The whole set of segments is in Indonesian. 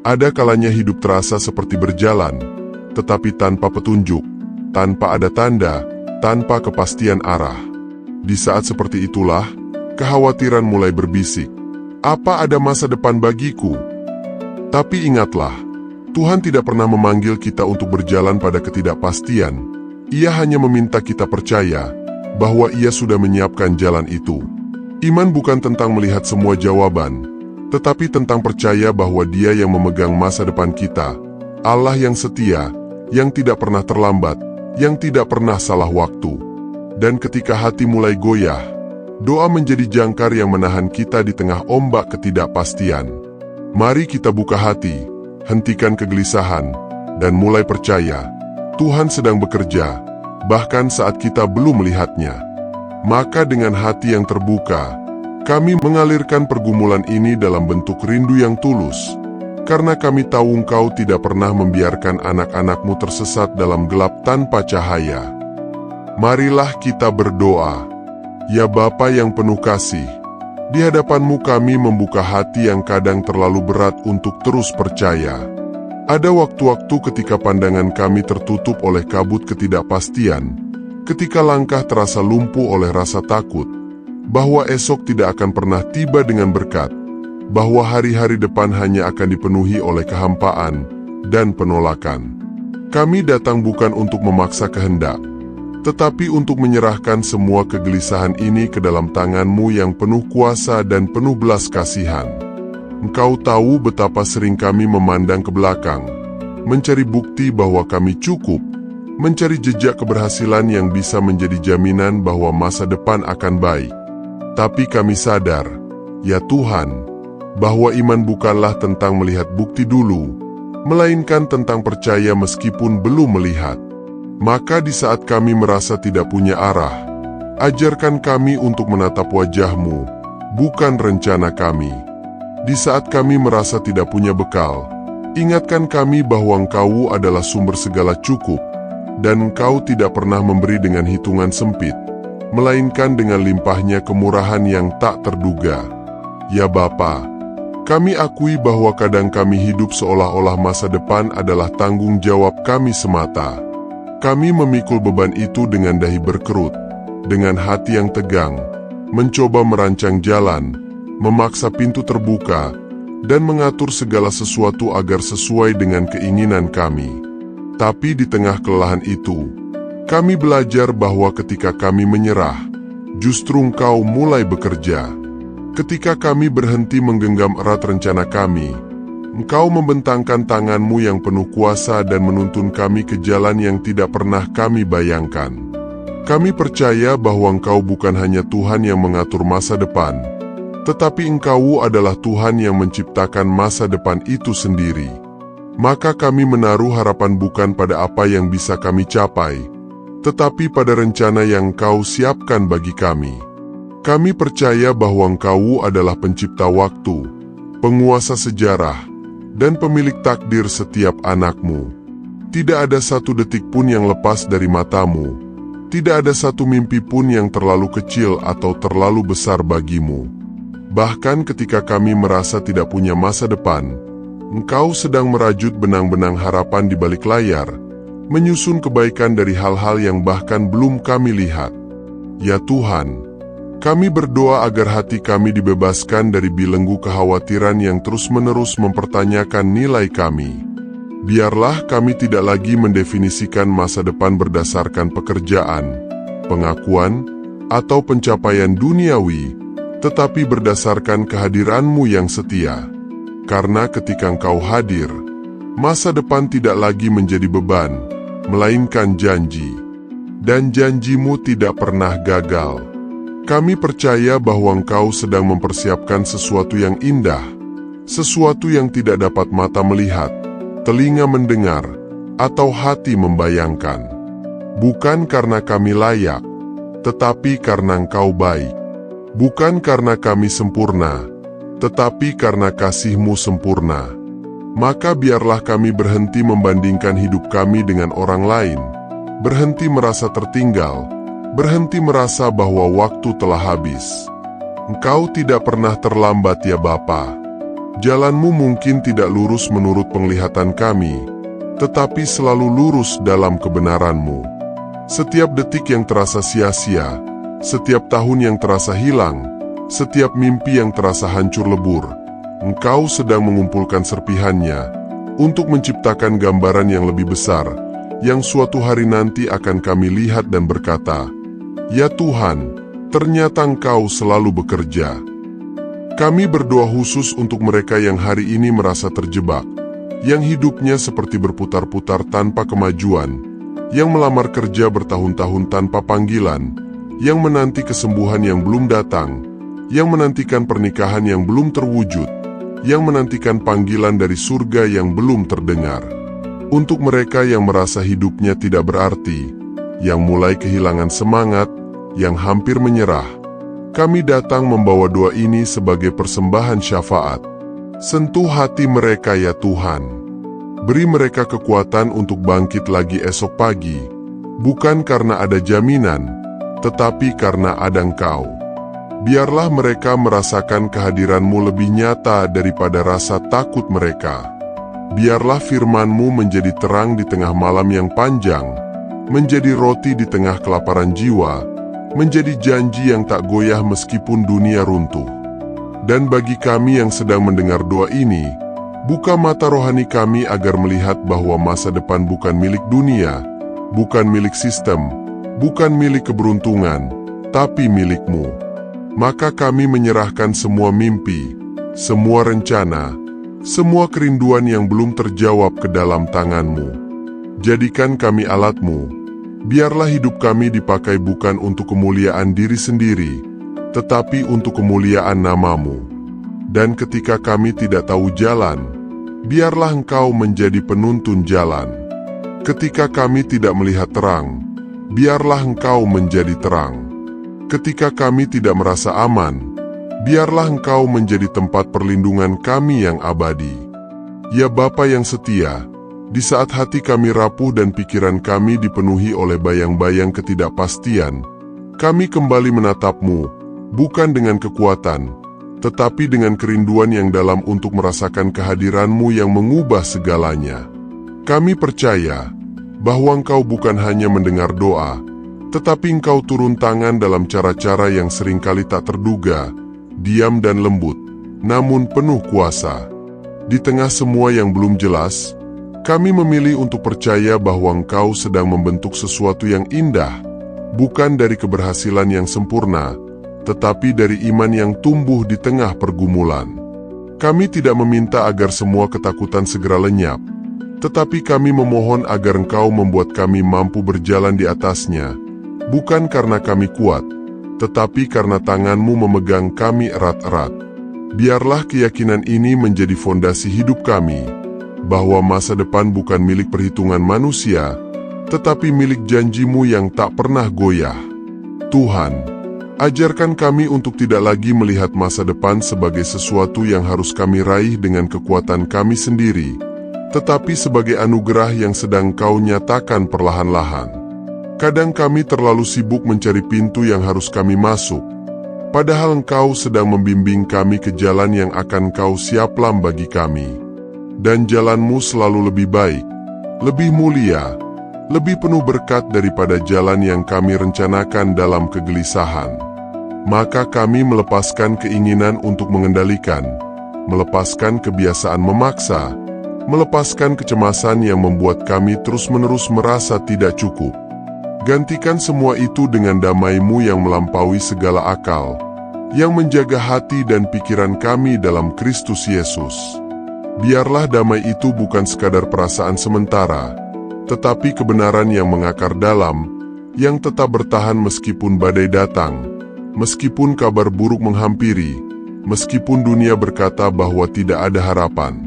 Ada kalanya hidup terasa seperti berjalan, tetapi tanpa petunjuk, tanpa ada tanda, tanpa kepastian arah. Di saat seperti itulah, kekhawatiran mulai berbisik. Apa ada masa depan bagiku? Tapi ingatlah, Tuhan tidak pernah memanggil kita untuk berjalan pada ketidakpastian. Ia hanya meminta kita percaya bahwa Ia sudah menyiapkan jalan itu. Iman bukan tentang melihat semua jawaban, tetapi tentang percaya bahwa Dia yang memegang masa depan kita, Allah yang setia, yang tidak pernah terlambat, yang tidak pernah salah waktu. Dan ketika hati mulai goyah, doa menjadi jangkar yang menahan kita di tengah ombak ketidakpastian. Mari kita buka hati, hentikan kegelisahan, dan mulai percaya, Tuhan sedang bekerja, bahkan saat kita belum melihatnya. Maka dengan hati yang terbuka, kami mengalirkan pergumulan ini dalam bentuk rindu yang tulus, karena kami tahu Engkau tidak pernah membiarkan anak-anak-Mu tersesat dalam gelap tanpa cahaya. Marilah kita berdoa. Ya Bapa yang penuh kasih, di hadapan-Mu kami membuka hati yang kadang terlalu berat untuk terus percaya. Ada waktu-waktu ketika pandangan kami tertutup oleh kabut ketidakpastian, ketika langkah terasa lumpuh oleh rasa takut, bahwa esok tidak akan pernah tiba dengan berkat, bahwa hari-hari depan hanya akan dipenuhi oleh kehampaan dan penolakan. Kami datang bukan untuk memaksa kehendak, tetapi untuk menyerahkan semua kegelisahan ini ke dalam tangan-Mu yang penuh kuasa dan penuh belas kasihan. Engkau tahu betapa sering kami memandang ke belakang, mencari bukti bahwa kami cukup, mencari jejak keberhasilan yang bisa menjadi jaminan bahwa masa depan akan baik. Tapi kami sadar, ya Tuhan, bahwa iman bukanlah tentang melihat bukti dulu, melainkan tentang percaya meskipun belum melihat. Maka di saat kami merasa tidak punya arah, ajarkan kami untuk menatap wajah-Mu, bukan rencana kami. Di saat kami merasa tidak punya bekal, ingatkan kami bahwa Engkau adalah sumber segala cukup, dan Engkau tidak pernah memberi dengan hitungan sempit, melainkan dengan limpahnya kemurahan yang tak terduga. Ya Bapa, kami akui bahwa kadang kami hidup seolah-olah masa depan adalah tanggung jawab kami semata. Kami memikul beban itu dengan dahi berkerut, dengan hati yang tegang, mencoba merancang jalan, memaksa pintu terbuka, dan mengatur segala sesuatu agar sesuai dengan keinginan kami. Tapi di tengah kelelahan itu, kami belajar bahwa ketika kami menyerah, justru Engkau mulai bekerja. Ketika kami berhenti menggenggam erat rencana kami, Engkau membentangkan tangan-Mu yang penuh kuasa dan menuntun kami ke jalan yang tidak pernah kami bayangkan. Kami percaya bahwa Engkau bukan hanya Tuhan yang mengatur masa depan, tetapi Engkau adalah Tuhan yang menciptakan masa depan itu sendiri. Maka kami menaruh harapan bukan pada apa yang bisa kami capai, tetapi pada rencana yang Engkau siapkan bagi kami. Kami percaya bahwa Engkau adalah pencipta waktu, penguasa sejarah, dan pemilik takdir setiap anak-Mu. Tidak ada satu detik pun yang lepas dari mata-Mu. Tidak ada satu mimpi pun yang terlalu kecil atau terlalu besar bagi-Mu. Bahkan ketika kami merasa tidak punya masa depan, Engkau sedang merajut benang-benang harapan di balik layar, menyusun kebaikan dari hal-hal yang bahkan belum kami lihat. Ya Tuhan, kami berdoa agar hati kami dibebaskan dari belenggu kekhawatiran yang terus-menerus mempertanyakan nilai kami. Biarlah kami tidak lagi mendefinisikan masa depan berdasarkan pekerjaan, pengakuan, atau pencapaian duniawi, tetapi berdasarkan kehadiran-Mu yang setia. Karena ketika Engkau hadir, masa depan tidak lagi menjadi beban, melainkan janji. Dan janji-Mu tidak pernah gagal. Kami percaya bahwa Engkau sedang mempersiapkan sesuatu yang indah, sesuatu yang tidak dapat mata melihat, telinga mendengar, atau hati membayangkan. Bukan karena kami layak, tetapi karena Engkau baik. Bukan karena kami sempurna, tetapi karena kasih-Mu sempurna. Maka biarlah kami berhenti membandingkan hidup kami dengan orang lain, berhenti merasa tertinggal, berhenti merasa bahwa waktu telah habis. Engkau tidak pernah terlambat ya Bapa. Jalanmu mungkin tidak lurus menurut penglihatan kami, tetapi selalu lurus dalam kebenaran-Mu. Setiap detik yang terasa sia-sia, setiap tahun yang terasa hilang, setiap mimpi yang terasa hancur lebur, Engkau sedang mengumpulkan serpihannya untuk menciptakan gambaran yang lebih besar, yang suatu hari nanti akan kami lihat dan berkata, "Ya Tuhan, ternyata Engkau selalu bekerja." Kami berdoa khusus untuk mereka yang hari ini merasa terjebak, yang hidupnya seperti berputar-putar tanpa kemajuan, yang melamar kerja bertahun-tahun tanpa panggilan, yang menanti kesembuhan yang belum datang, yang menantikan pernikahan yang belum terwujud, yang menantikan panggilan dari surga yang belum terdengar. Untuk mereka yang merasa hidupnya tidak berarti, yang mulai kehilangan semangat, yang hampir menyerah, kami datang membawa doa ini sebagai persembahan syafaat. Sentuh hati mereka ya Tuhan. Beri mereka kekuatan untuk bangkit lagi esok pagi, bukan karena ada jaminan, tetapi karena ada Engkau. Biarlah mereka merasakan kehadiran-Mu lebih nyata daripada rasa takut mereka. Biarlah firman-Mu menjadi terang di tengah malam yang panjang, menjadi roti di tengah kelaparan jiwa, menjadi janji yang tak goyah meskipun dunia runtuh. Dan bagi kami yang sedang mendengar doa ini, buka mata rohani kami agar melihat bahwa masa depan bukan milik dunia, bukan milik sistem, bukan milik keberuntungan, tapi milik-Mu. Maka kami menyerahkan semua mimpi, semua rencana, semua kerinduan yang belum terjawab ke dalam tangan-Mu. Jadikan kami alat-Mu. Biarlah hidup kami dipakai bukan untuk kemuliaan diri sendiri, tetapi untuk kemuliaan nama-Mu. Dan ketika kami tidak tahu jalan, biarlah Engkau menjadi penuntun jalan. Ketika kami tidak melihat terang, biarlah Engkau menjadi terang. Ketika kami tidak merasa aman, biarlah Engkau menjadi tempat perlindungan kami yang abadi. Ya Bapa yang setia, di saat hati kami rapuh dan pikiran kami dipenuhi oleh bayang-bayang ketidakpastian, kami kembali menatap-Mu, bukan dengan kekuatan, tetapi dengan kerinduan yang dalam untuk merasakan kehadiran-Mu yang mengubah segalanya. Kami percaya bahwa Engkau bukan hanya mendengar doa, tetapi Engkau turun tangan dalam cara-cara yang seringkali tak terduga, diam dan lembut, namun penuh kuasa. Di tengah semua yang belum jelas, kami memilih untuk percaya bahwa Engkau sedang membentuk sesuatu yang indah, bukan dari keberhasilan yang sempurna, tetapi dari iman yang tumbuh di tengah pergumulan. Kami tidak meminta agar semua ketakutan segera lenyap, tetapi kami memohon agar Engkau membuat kami mampu berjalan di atasnya, bukan karena kami kuat, tetapi karena tangan-Mu memegang kami erat-erat. Biarlah keyakinan ini menjadi fondasi hidup kami, bahwa masa depan bukan milik perhitungan manusia, tetapi milik janji-Mu yang tak pernah goyah. Tuhan, ajarkan kami untuk tidak lagi melihat masa depan sebagai sesuatu yang harus kami raih dengan kekuatan kami sendiri, tetapi sebagai anugerah yang sedang Kau nyatakan perlahan-lahan. Kadang kami terlalu sibuk mencari pintu yang harus kami masuk, padahal Engkau sedang membimbing kami ke jalan yang akan Kau siapkan bagi kami. Dan jalan-Mu selalu lebih baik, lebih mulia, lebih penuh berkat daripada jalan yang kami rencanakan dalam kegelisahan. Maka kami melepaskan keinginan untuk mengendalikan, melepaskan kebiasaan memaksa, melepaskan kecemasan yang membuat kami terus-menerus merasa tidak cukup. Gantikan semua itu dengan damai-Mu yang melampaui segala akal, yang menjaga hati dan pikiran kami dalam Kristus Yesus. Biarlah damai itu bukan sekadar perasaan sementara, tetapi kebenaran yang mengakar dalam, yang tetap bertahan meskipun badai datang, meskipun kabar buruk menghampiri, meskipun dunia berkata bahwa tidak ada harapan.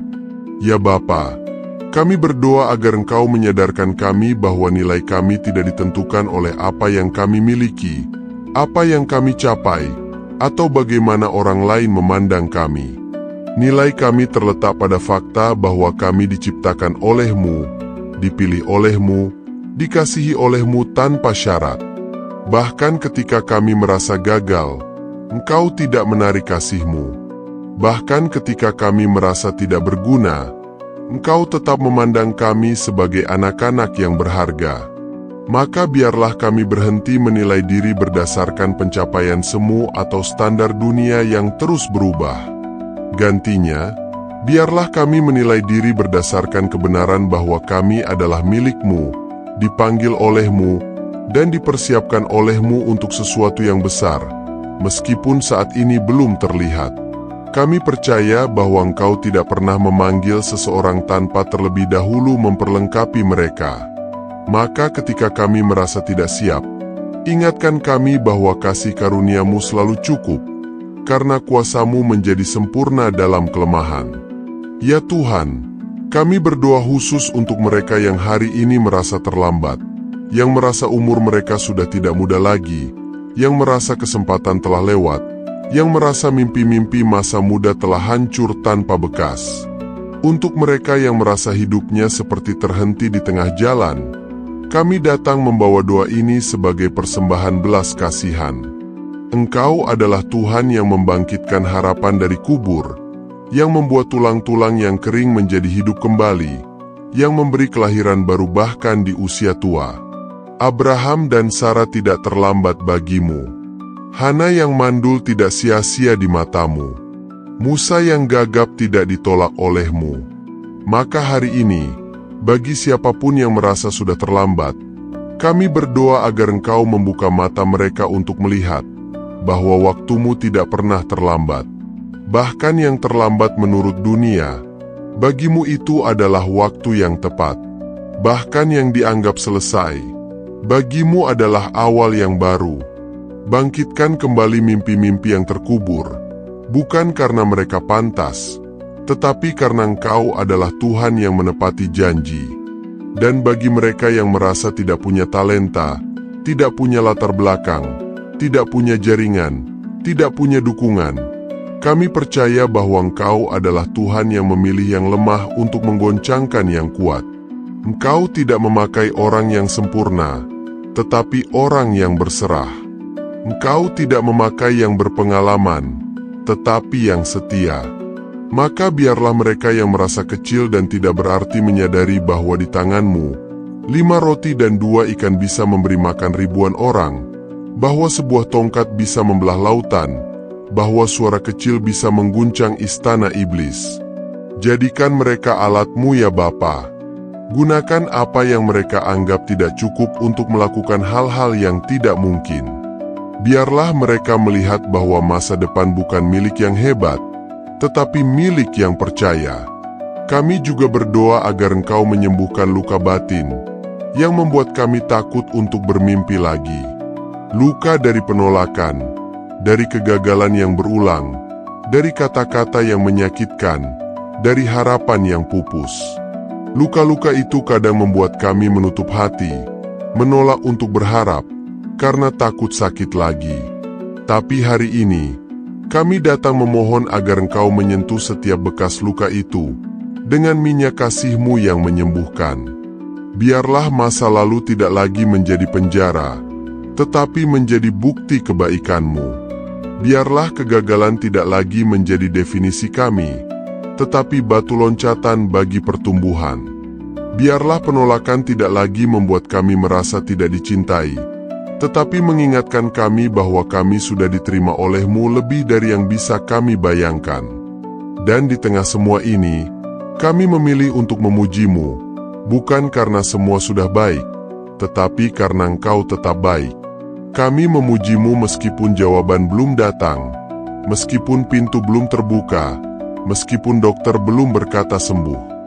Ya Bapa, kami berdoa agar Engkau menyadarkan kami bahwa nilai kami tidak ditentukan oleh apa yang kami miliki, apa yang kami capai, atau bagaimana orang lain memandang kami. Nilai kami terletak pada fakta bahwa kami diciptakan oleh-Mu, dipilih oleh-Mu, dikasihi oleh-Mu tanpa syarat. Bahkan ketika kami merasa gagal, Engkau tidak menarik kasih-Mu. Bahkan ketika kami merasa tidak berguna, Engkau tetap memandang kami sebagai anak-anak yang berharga. Maka biarlah kami berhenti menilai diri berdasarkan pencapaian semu atau standar dunia yang terus berubah. Gantinya, biarlah kami menilai diri berdasarkan kebenaran bahwa kami adalah milik-Mu, dipanggil oleh-Mu, dan dipersiapkan oleh-Mu untuk sesuatu yang besar, meskipun saat ini belum terlihat. Kami percaya bahwa Engkau tidak pernah memanggil seseorang tanpa terlebih dahulu memperlengkapi mereka. Maka ketika kami merasa tidak siap, ingatkan kami bahwa kasih karunia-Mu selalu cukup, karena kuasa-Mu menjadi sempurna dalam kelemahan. Ya Tuhan, kami berdoa khusus untuk mereka yang hari ini merasa terlambat, yang merasa umur mereka sudah tidak muda lagi, yang merasa kesempatan telah lewat, yang merasa mimpi-mimpi masa muda telah hancur tanpa bekas. Untuk mereka yang merasa hidupnya seperti terhenti di tengah jalan, kami datang membawa doa ini sebagai persembahan belas kasihan. Engkau adalah Tuhan yang membangkitkan harapan dari kubur, yang membuat tulang-tulang yang kering menjadi hidup kembali, yang memberi kelahiran baru bahkan di usia tua. Abraham dan Sarah tidak terlambat bagimu. Hana yang mandul tidak sia-sia di matamu. Musa yang gagap tidak ditolak oleh-Mu. Maka hari ini, bagi siapapun yang merasa sudah terlambat, kami berdoa agar Engkau membuka mata mereka untuk melihat bahwa waktu-Mu tidak pernah terlambat. Bahkan yang terlambat menurut dunia, bagi-Mu itu adalah waktu yang tepat. Bahkan yang dianggap selesai, bagi-Mu adalah awal yang baru. Bangkitkan kembali mimpi-mimpi yang terkubur, bukan karena mereka pantas, tetapi karena Engkau adalah Tuhan yang menepati janji. Dan bagi mereka yang merasa tidak punya talenta, tidak punya latar belakang, tidak punya jaringan, tidak punya dukungan, kami percaya bahwa Engkau adalah Tuhan yang memilih yang lemah untuk menggoncangkan yang kuat. Engkau tidak memakai orang yang sempurna, tetapi orang yang berserah. Engkau tidak memakai yang berpengalaman, tetapi yang setia. Maka biarlah mereka yang merasa kecil dan tidak berarti menyadari bahwa di tangan-Mu 5 roti dan 2 ikan bisa memberi makan ribuan orang, bahwa sebuah tongkat bisa membelah lautan, bahwa suara kecil bisa mengguncang istana iblis. Jadikan mereka alat-Mu ya Bapa. Gunakan apa yang mereka anggap tidak cukup untuk melakukan hal-hal yang tidak mungkin. Biarlah mereka melihat bahwa masa depan bukan milik yang hebat, tetapi milik yang percaya. Kami juga berdoa agar Engkau menyembuhkan luka batin, yang membuat kami takut untuk bermimpi lagi. Luka dari penolakan, dari kegagalan yang berulang, dari kata-kata yang menyakitkan, dari harapan yang pupus. Luka-luka itu kadang membuat kami menutup hati, menolak untuk berharap, karena takut sakit lagi. Tapi hari ini, kami datang memohon agar Engkau menyentuh setiap bekas luka itu, dengan minyak kasih-Mu yang menyembuhkan. Biarlah masa lalu tidak lagi menjadi penjara, tetapi menjadi bukti kebaikan-Mu. Biarlah kegagalan tidak lagi menjadi definisi kami, tetapi batu loncatan bagi pertumbuhan. Biarlah penolakan tidak lagi membuat kami merasa tidak dicintai, tetapi mengingatkan kami bahwa kami sudah diterima oleh-Mu lebih dari yang bisa kami bayangkan. Dan di tengah semua ini, kami memilih untuk memuji-Mu, bukan karena semua sudah baik, tetapi karena Engkau tetap baik. Kami memuji-Mu meskipun jawaban belum datang, meskipun pintu belum terbuka, meskipun dokter belum berkata sembuh.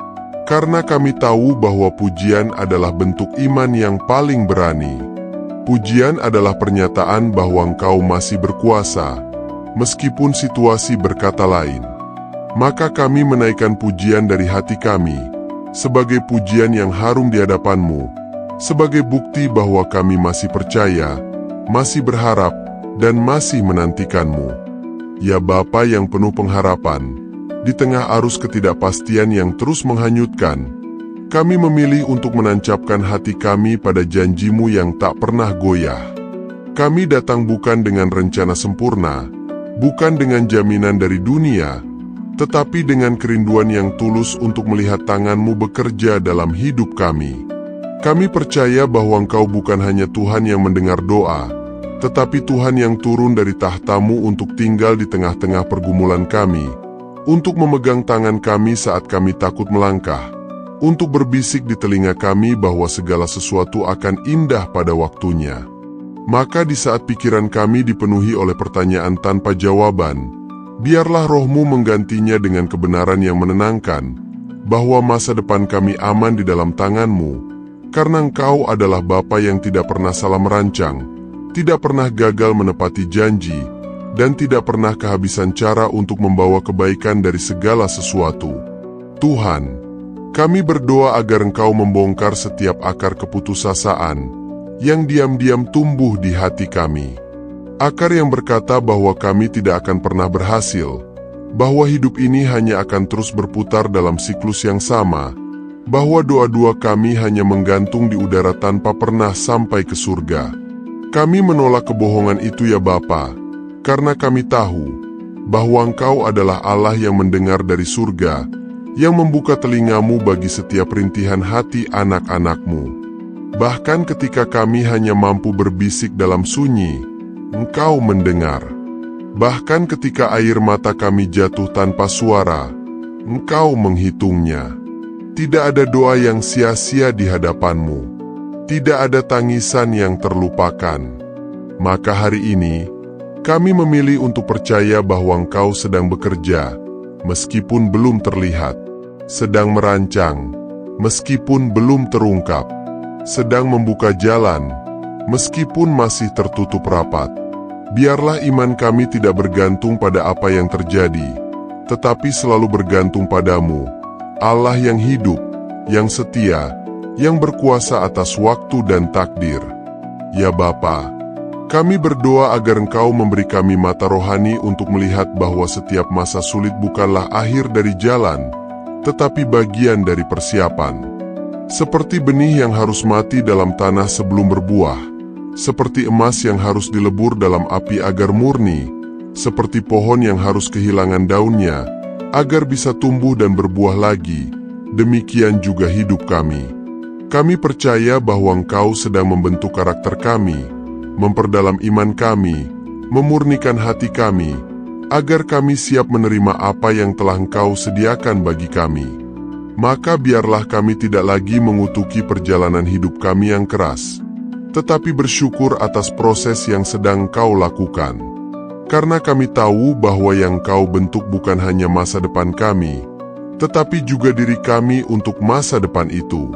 Karena kami tahu bahwa pujian adalah bentuk iman yang paling berani. Pujian adalah pernyataan bahwa Engkau masih berkuasa, meskipun situasi berkata lain. Maka kami menaikkan pujian dari hati kami, sebagai pujian yang harum di hadapan-Mu, sebagai bukti bahwa kami masih percaya, masih berharap, dan masih menantikan-Mu. Ya Bapa yang penuh pengharapan, di tengah arus ketidakpastian yang terus menghanyutkan, kami memilih untuk menancapkan hati kami pada janji-Mu yang tak pernah goyah. Kami datang bukan dengan rencana sempurna, bukan dengan jaminan dari dunia, tetapi dengan kerinduan yang tulus untuk melihat tangan-Mu bekerja dalam hidup kami. Kami percaya bahwa Engkau bukan hanya Tuhan yang mendengar doa, tetapi Tuhan yang turun dari tahta-Mu untuk tinggal di tengah-tengah pergumulan kami, untuk memegang tangan kami saat kami takut melangkah, untuk berbisik di telinga kami bahwa segala sesuatu akan indah pada waktunya. Maka di saat pikiran kami dipenuhi oleh pertanyaan tanpa jawaban, biarlah Roh-Mu menggantinya dengan kebenaran yang menenangkan, bahwa masa depan kami aman di dalam tangan-Mu, karena Engkau adalah Bapa yang tidak pernah salah merancang, tidak pernah gagal menepati janji, dan tidak pernah kehabisan cara untuk membawa kebaikan dari segala sesuatu. Tuhan, kami berdoa agar Engkau membongkar setiap akar keputusasaan yang diam-diam tumbuh di hati kami. Akar yang berkata bahwa kami tidak akan pernah berhasil, bahwa hidup ini hanya akan terus berputar dalam siklus yang sama, bahwa doa-doa kami hanya menggantung di udara tanpa pernah sampai ke surga. Kami menolak kebohongan itu ya Bapa, karena kami tahu bahwa Engkau adalah Allah yang mendengar dari surga, yang membuka telinga-Mu bagi setiap rintihan hati anak-anak-Mu. Bahkan ketika kami hanya mampu berbisik dalam sunyi, Engkau mendengar. Bahkan ketika air mata kami jatuh tanpa suara, Engkau menghitungnya. Tidak ada doa yang sia-sia di hadapan-Mu. Tidak ada tangisan yang terlupakan. Maka hari ini, kami memilih untuk percaya bahwa Engkau sedang bekerja, meskipun belum terlihat, sedang merancang, meskipun belum terungkap, sedang membuka jalan, meskipun masih tertutup rapat. Biarlah iman kami tidak bergantung pada apa yang terjadi, tetapi selalu bergantung padamu, Allah yang hidup, yang setia, yang berkuasa atas waktu dan takdir. Ya Bapa, kami berdoa agar Engkau memberi kami mata rohani untuk melihat bahwa setiap masa sulit bukanlah akhir dari jalan, tetapi bagian dari persiapan. Seperti benih yang harus mati dalam tanah sebelum berbuah, seperti emas yang harus dilebur dalam api agar murni, seperti pohon yang harus kehilangan daunnya, agar bisa tumbuh dan berbuah lagi, demikian juga hidup kami. Kami percaya bahwa Engkau sedang membentuk karakter kami, memperdalam iman kami, memurnikan hati kami, agar kami siap menerima apa yang telah Engkau sediakan bagi kami. Maka biarlah kami tidak lagi mengutuki perjalanan hidup kami yang keras, tetapi bersyukur atas proses yang sedang Engkau lakukan. Karena kami tahu bahwa yang Engkau bentuk bukan hanya masa depan kami, tetapi juga diri kami untuk masa depan itu.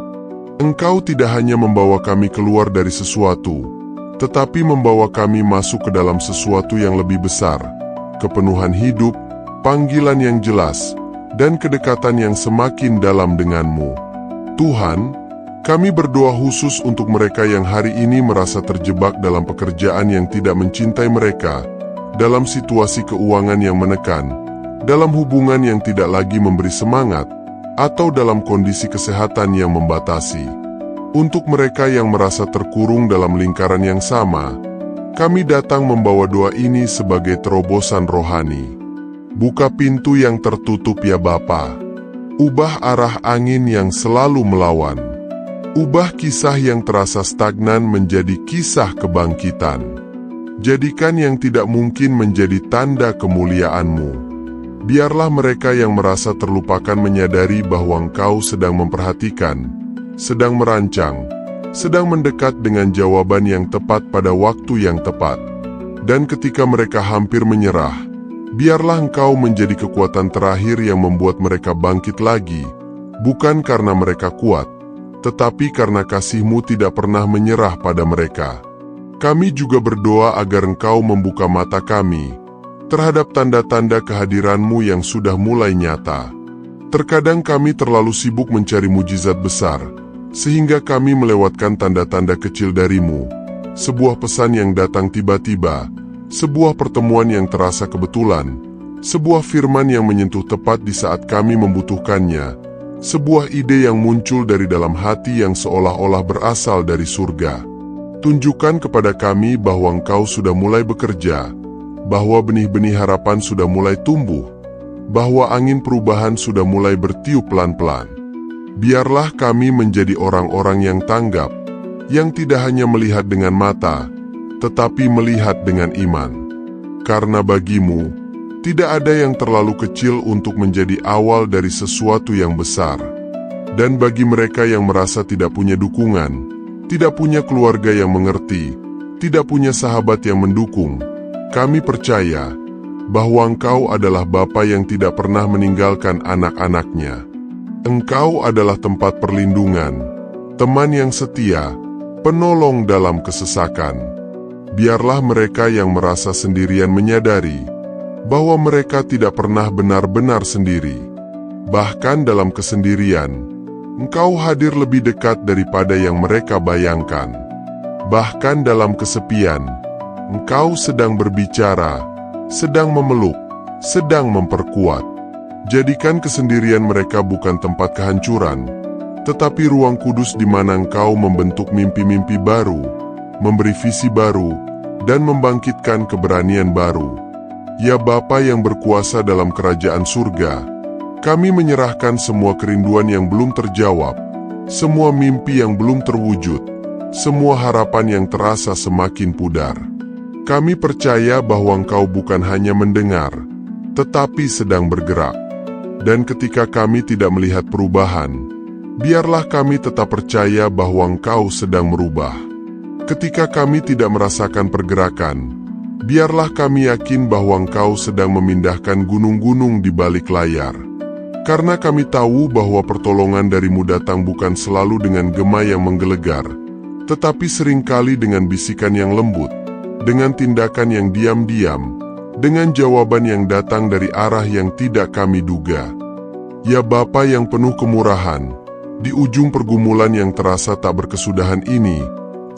Engkau tidak hanya membawa kami keluar dari sesuatu, tetapi membawa kami masuk ke dalam sesuatu yang lebih besar, kepenuhan hidup, panggilan yang jelas, dan kedekatan yang semakin dalam denganmu. Tuhan, kami berdoa khusus untuk mereka yang hari ini merasa terjebak dalam pekerjaan yang tidak mencintai mereka, dalam situasi keuangan yang menekan, dalam hubungan yang tidak lagi memberi semangat, atau dalam kondisi kesehatan yang membatasi. Untuk mereka yang merasa terkurung dalam lingkaran yang sama, kami datang membawa doa ini sebagai terobosan rohani. Buka pintu yang tertutup ya Bapa. Ubah arah angin yang selalu melawan. Ubah kisah yang terasa stagnan menjadi kisah kebangkitan. Jadikan yang tidak mungkin menjadi tanda kemuliaan-Mu. Biarlah mereka yang merasa terlupakan menyadari bahwa Engkau sedang memperhatikan, sedang merancang, sedang mendekat dengan jawaban yang tepat pada waktu yang tepat. Dan ketika mereka hampir menyerah, biarlah Engkau menjadi kekuatan terakhir yang membuat mereka bangkit lagi, bukan karena mereka kuat, tetapi karena kasih-Mu tidak pernah menyerah pada mereka. Kami juga berdoa agar Engkau membuka mata kami terhadap tanda-tanda kehadiran-Mu yang sudah mulai nyata. Terkadang kami terlalu sibuk mencari mujizat besar, sehingga kami melewatkan tanda-tanda kecil dari-Mu. Sebuah pesan yang datang tiba-tiba, sebuah pertemuan yang terasa kebetulan, sebuah firman yang menyentuh tepat di saat kami membutuhkannya, sebuah ide yang muncul dari dalam hati yang seolah-olah berasal dari surga. Tunjukkan kepada kami bahwa Engkau sudah mulai bekerja, bahwa benih-benih harapan sudah mulai tumbuh, bahwa angin perubahan sudah mulai bertiup pelan-pelan. Biarlah kami menjadi orang-orang yang tanggap, yang tidak hanya melihat dengan mata, tetapi melihat dengan iman. Karena bagimu, tidak ada yang terlalu kecil untuk menjadi awal dari sesuatu yang besar. Dan bagi mereka yang merasa tidak punya dukungan, tidak punya keluarga yang mengerti, tidak punya sahabat yang mendukung, kami percaya bahwa Engkau adalah Bapa yang tidak pernah meninggalkan anak-anaknya. Engkau adalah tempat perlindungan, teman yang setia, penolong dalam kesesakan. Biarlah mereka yang merasa sendirian menyadari bahwa mereka tidak pernah benar-benar sendiri. Bahkan dalam kesendirian, Engkau hadir lebih dekat daripada yang mereka bayangkan. Bahkan dalam kesepian, Engkau sedang berbicara, sedang memeluk, sedang memperkuat. Jadikan kesendirian mereka bukan tempat kehancuran, tetapi ruang kudus di mana Engkau membentuk mimpi-mimpi baru, memberi visi baru, dan membangkitkan keberanian baru. Ya Bapa yang berkuasa dalam kerajaan surga, kami menyerahkan semua kerinduan yang belum terjawab, semua mimpi yang belum terwujud, semua harapan yang terasa semakin pudar. Kami percaya bahwa Engkau bukan hanya mendengar, tetapi sedang bergerak. Dan ketika kami tidak melihat perubahan, biarlah kami tetap percaya bahwa Engkau sedang merubah. Ketika kami tidak merasakan pergerakan, biarlah kami yakin bahwa Engkau sedang memindahkan gunung-gunung di balik layar. Karena kami tahu bahwa pertolongan darimu datang bukan selalu dengan gema yang menggelegar, tetapi seringkali dengan bisikan yang lembut, dengan tindakan yang diam-diam, dengan jawaban yang datang dari arah yang tidak kami duga. Ya Bapa yang penuh kemurahan, di ujung pergumulan yang terasa tak berkesudahan ini,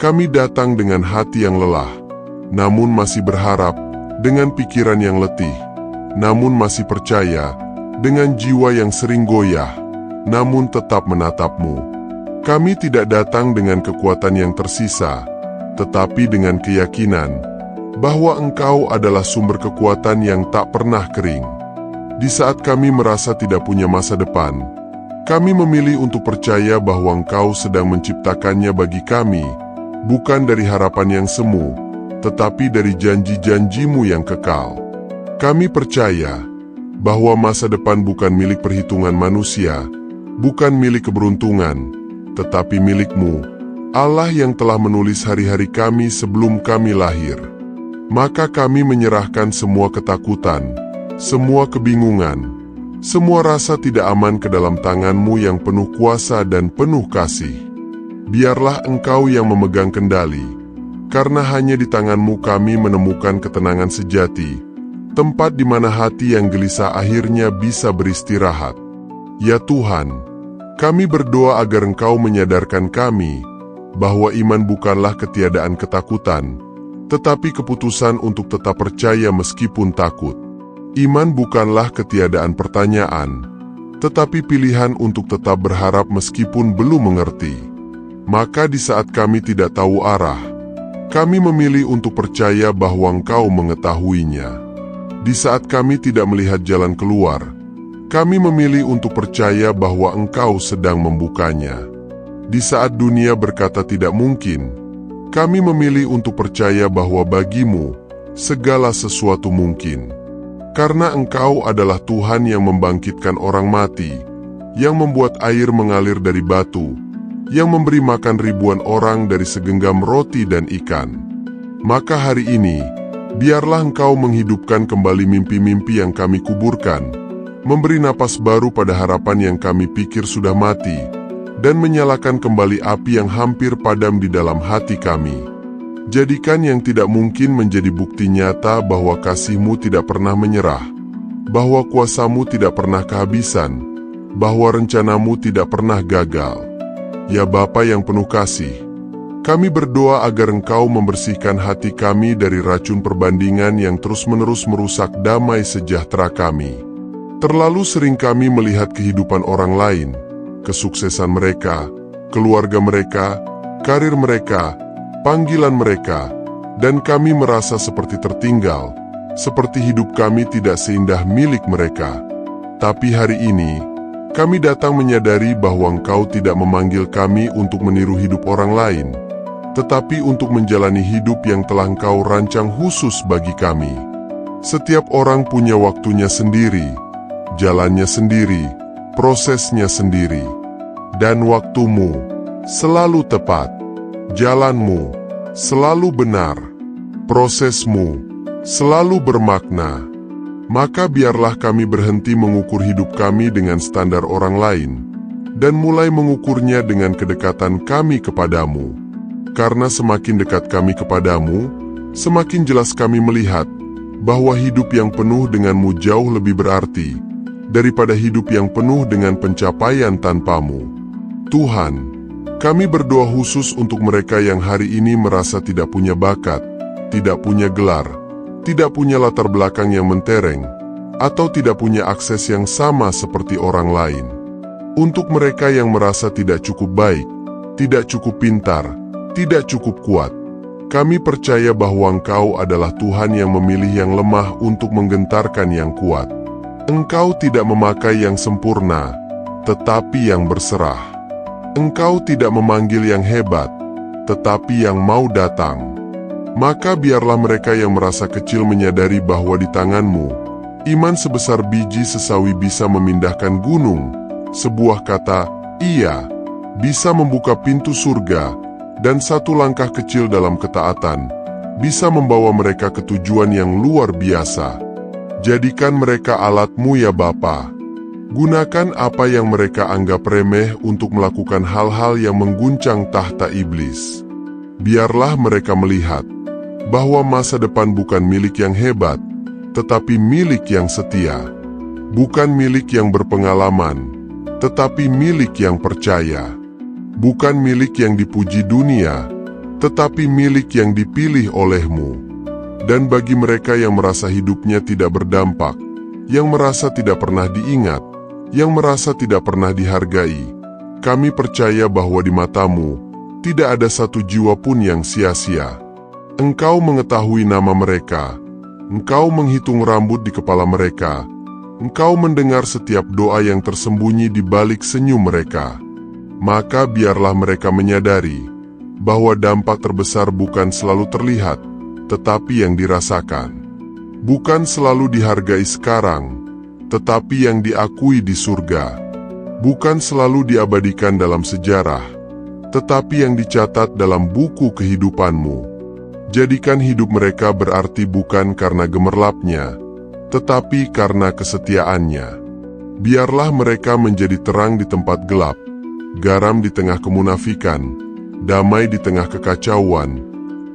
kami datang dengan hati yang lelah, namun masih berharap, dengan pikiran yang letih, namun masih percaya, dengan jiwa yang sering goyah, namun tetap menatap-Mu. Kami tidak datang dengan kekuatan yang tersisa, tetapi dengan keyakinan bahwa Engkau adalah sumber kekuatan yang tak pernah kering. Di saat kami merasa tidak punya masa depan, kami memilih untuk percaya bahwa Engkau sedang menciptakannya bagi kami, bukan dari harapan yang semu, tetapi dari janji-janji-Mu yang kekal. Kami percaya bahwa masa depan bukan milik perhitungan manusia, bukan milik keberuntungan, tetapi milik-Mu, Allah yang telah menulis hari-hari kami sebelum kami lahir. Maka kami menyerahkan semua ketakutan, semua kebingungan, semua rasa tidak aman ke dalam tangan-Mu yang penuh kuasa dan penuh kasih. Biarlah Engkau yang memegang kendali, karena hanya di tangan-Mu kami menemukan ketenangan sejati, tempat di mana hati yang gelisah akhirnya bisa beristirahat. Ya Tuhan, kami berdoa agar Engkau menyadarkan kami bahwa iman bukanlah ketiadaan ketakutan, tetapi keputusan untuk tetap percaya meskipun takut. Iman bukanlah ketiadaan pertanyaan, tetapi pilihan untuk tetap berharap meskipun belum mengerti. Maka di saat kami tidak tahu arah, kami memilih untuk percaya bahwa Engkau mengetahuinya. Di saat kami tidak melihat jalan keluar, kami memilih untuk percaya bahwa Engkau sedang membukanya. Di saat dunia berkata tidak mungkin, kami memilih untuk percaya bahwa bagi-Mu, segala sesuatu mungkin. Karena Engkau adalah Tuhan yang membangkitkan orang mati, yang membuat air mengalir dari batu, yang memberi makan ribuan orang dari segenggam roti dan ikan. Maka hari ini, biarlah Engkau menghidupkan kembali mimpi-mimpi yang kami kuburkan, memberi napas baru pada harapan yang kami pikir sudah mati, dan menyalakan kembali api yang hampir padam di dalam hati kami. Jadikan yang tidak mungkin menjadi bukti nyata bahwa kasih-Mu tidak pernah menyerah, bahwa kuasa-Mu tidak pernah kehabisan, bahwa rencana-Mu tidak pernah gagal. Ya Bapa yang penuh kasih, kami berdoa agar Engkau membersihkan hati kami dari racun perbandingan yang terus-menerus merusak damai sejahtera kami. Terlalu sering kami melihat kehidupan orang lain, kesuksesan mereka, keluarga mereka, karir mereka, panggilan mereka, dan kami merasa seperti tertinggal, seperti hidup kami tidak seindah milik mereka. Tapi hari ini, kami datang menyadari bahwa Engkau tidak memanggil kami untuk meniru hidup orang lain, tetapi untuk menjalani hidup yang telah Engkau rancang khusus bagi kami. Setiap orang punya waktunya sendiri, jalannya sendiri, prosesnya sendiri. Dan waktumu selalu tepat, jalanmu selalu benar, prosesmu selalu bermakna. Maka biarlah kami berhenti mengukur hidup kami dengan standar orang lain, dan mulai mengukurnya dengan kedekatan kami kepadamu. Karena semakin dekat kami kepadamu, semakin jelas kami melihat bahwa hidup yang penuh denganmu jauh lebih berarti daripada hidup yang penuh dengan pencapaian tanpamu. Tuhan, kami berdoa khusus untuk mereka yang hari ini merasa tidak punya bakat, tidak punya gelar, tidak punya latar belakang yang mentereng, atau tidak punya akses yang sama seperti orang lain. Untuk mereka yang merasa tidak cukup baik, tidak cukup pintar, tidak cukup kuat, kami percaya bahwa Engkau adalah Tuhan yang memilih yang lemah untuk menggentarkan yang kuat. Engkau tidak memakai yang sempurna, tetapi yang berserah. Engkau tidak memanggil yang hebat, tetapi yang mau datang. Maka biarlah mereka yang merasa kecil menyadari bahwa di tangan-Mu, iman sebesar biji sesawi bisa memindahkan gunung. Sebuah kata, iya, bisa membuka pintu surga, dan satu langkah kecil dalam ketaatan, bisa membawa mereka ke tujuan yang luar biasa. Jadikan mereka alat-Mu ya Bapa. Gunakan apa yang mereka anggap remeh untuk melakukan hal-hal yang mengguncang tahta iblis. Biarlah mereka melihat bahwa masa depan bukan milik yang hebat, tetapi milik yang setia. Bukan milik yang berpengalaman, tetapi milik yang percaya. Bukan milik yang dipuji dunia, tetapi milik yang dipilih oleh-Mu. Dan bagi mereka yang merasa hidupnya tidak berdampak, yang merasa tidak pernah diingat, yang merasa tidak pernah dihargai, kami percaya bahwa di mata-Mu tidak ada satu jiwa pun yang sia-sia. Engkau mengetahui nama mereka, Engkau menghitung rambut di kepala mereka, Engkau mendengar setiap doa yang tersembunyi di balik senyum mereka. Maka biarlah mereka menyadari bahwa dampak terbesar bukan selalu terlihat, tetapi yang dirasakan. Bukan selalu dihargai sekarang, tetapi yang diakui di surga. Bukan selalu diabadikan dalam sejarah, tetapi yang dicatat dalam buku kehidupan-Mu. Jadikan hidup mereka berarti bukan karena gemerlapnya, tetapi karena kesetiaannya. Biarlah mereka menjadi terang di tempat gelap, garam di tengah kemunafikan, damai di tengah kekacauan,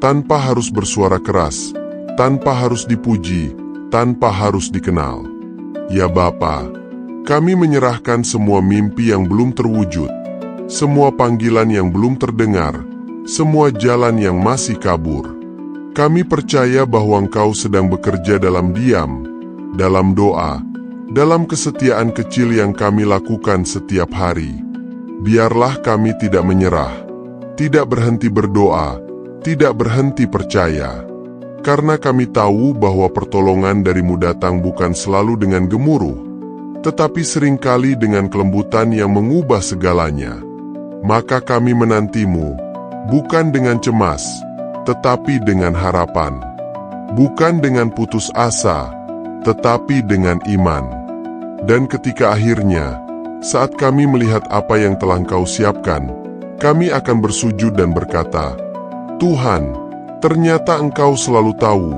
tanpa harus bersuara keras, tanpa harus dipuji, tanpa harus dikenal. Ya Bapa, kami menyerahkan semua mimpi yang belum terwujud, semua panggilan yang belum terdengar, semua jalan yang masih kabur. Kami percaya bahwa Engkau sedang bekerja dalam diam, dalam doa, dalam kesetiaan kecil yang kami lakukan setiap hari. Biarlah kami tidak menyerah, tidak berhenti berdoa, tidak berhenti percaya. Karena kami tahu bahwa pertolongan dari-Mu datang bukan selalu dengan gemuruh, tetapi seringkali dengan kelembutan yang mengubah segalanya. Maka kami menanti-Mu, bukan dengan cemas, tetapi dengan harapan. Bukan dengan putus asa, tetapi dengan iman. Dan ketika akhirnya, saat kami melihat apa yang telah Engkau siapkan, kami akan bersujud dan berkata, Tuhan, ternyata Engkau selalu tahu,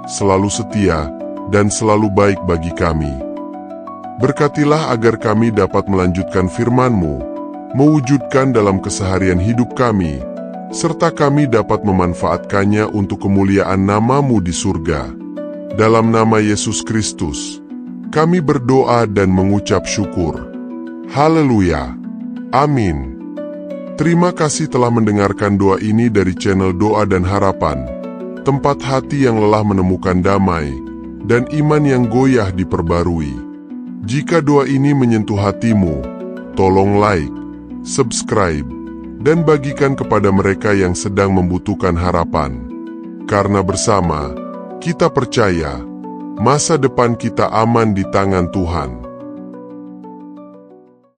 selalu setia, dan selalu baik bagi kami. Berkatilah agar kami dapat melanjutkan firman-Mu, mewujudkan dalam keseharian hidup kami, serta kami dapat memanfaatkannya untuk kemuliaan nama-Mu di surga. Dalam nama Yesus Kristus, kami berdoa dan mengucap syukur. Haleluya. Amin. Terima kasih telah mendengarkan doa ini dari channel Doa dan Harapan, tempat hati yang lelah menemukan damai, dan iman yang goyah diperbarui. Jika doa ini menyentuh hatimu, tolong like, subscribe, dan bagikan kepada mereka yang sedang membutuhkan harapan. Karena bersama, kita percaya, masa depan kita aman di tangan Tuhan.